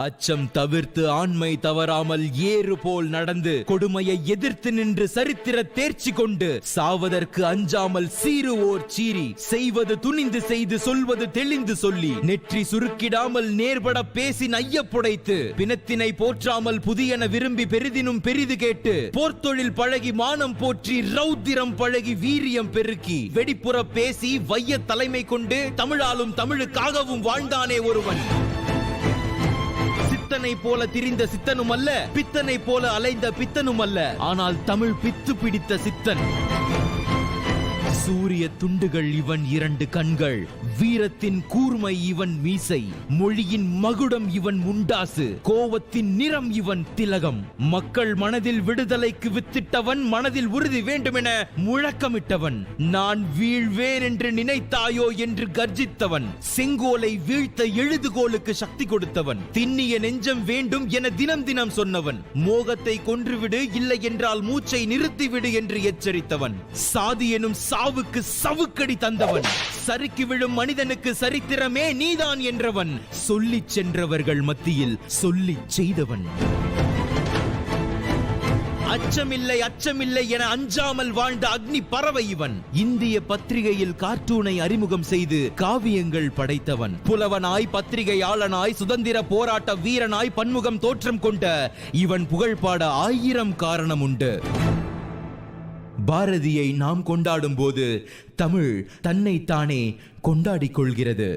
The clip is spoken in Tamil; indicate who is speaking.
Speaker 1: அச்சம் தவிர்த்து ஆண்மை தவறாமல் ஏறு போல் நடந்து கொடுமையை எதிர்த்து நின்று சரித்திர தேர்ச்சி கொண்டு சாவதற்கு அஞ்சாமல் சீருவோர் சீரி செய்வது துணிந்து செய்து சொல்வது தெளிந்து சொல்லி நெற்றி சுருக்கிடாமல் நேர்பட பேசி நையப்புடைத்து பிணத்தினை போற்றாமல் புதியன விரும்பி பெரிதினும் பெரிது கேட்டு போர்த்தொழில் பழகி மானம் போற்றி ரௌத்திரம் பழகி வீரியம் பெருக்கி வெடிப்புற பேசி வைய தலைமை கொண்டு தமிழாலும் தமிழுக்காகவும் வாழ்ந்தானே ஒருவன். சித்தனை போல திரிந்த சித்தனும் அல்ல, பித்தனை போல அலைந்த பித்தனும் அல்ல, ஆனால் தமிழ் பித்து பிடித்த சித்தன். சூரிய துண்டுகள் இவன் இரண்டு கண்கள், வீரத்தின் கூர்மை இவன் மீசை, மொழியின் மகுடம் இவன் முண்டாசு, கோவத்தின் நிறம் இவன் திலகம். மக்கள் மனதில் விடுதலைக்கு வித்திட்டவன், மனதில் உறுதி வேண்டுமென முழக்கமிட்டவன். நான் வீழ்வேன் என்று நினைத்தாயோ என்று கர்ஜித்தவன், செங்கோலை வீழ்த்த எழுதுகோலுக்கு சக்தி கொடுத்தவன், திண்ணிய நெஞ்சம் வேண்டும் என தினம் தினம் சொன்னவன், மோகத்தை கொன்றுவிடு இல்லை என்றால் மூச்சை நிறுத்திவிடு என்று எச்சரித்தவன், சாதி எனும் சாவுக்கு சவுக்கடி தந்தவன், சறுக்கி விழும் மனிதனுக்கு சரித்திரமே நீதான் என்றவன், சொல்லிச் சென்றவர்கள் மத்தியில் சொல்லிச் செய்தவன். அச்சமில்லை அச்சமில்லை என அஞ்சாமல் வாழ்ந்த அக்னி பறவை இவன். இந்திய பத்திரிகையில் கார்ட்டூனை அறிமுகம் செய்து காவியங்கள் படைத்தவன். புலவனாய் பத்திரிகையாளனாய் சுதந்திர போராட்ட வீரனாய் பன்முகம் தோற்றம் கொண்ட இவன் புகழ்பாட 1000 காரணம் உண்டு. பாரதியை நாம் கொண்டாடும் போது தமிழ் தன்னைத்தானே கொண்டாடிக் கொள்கிறது.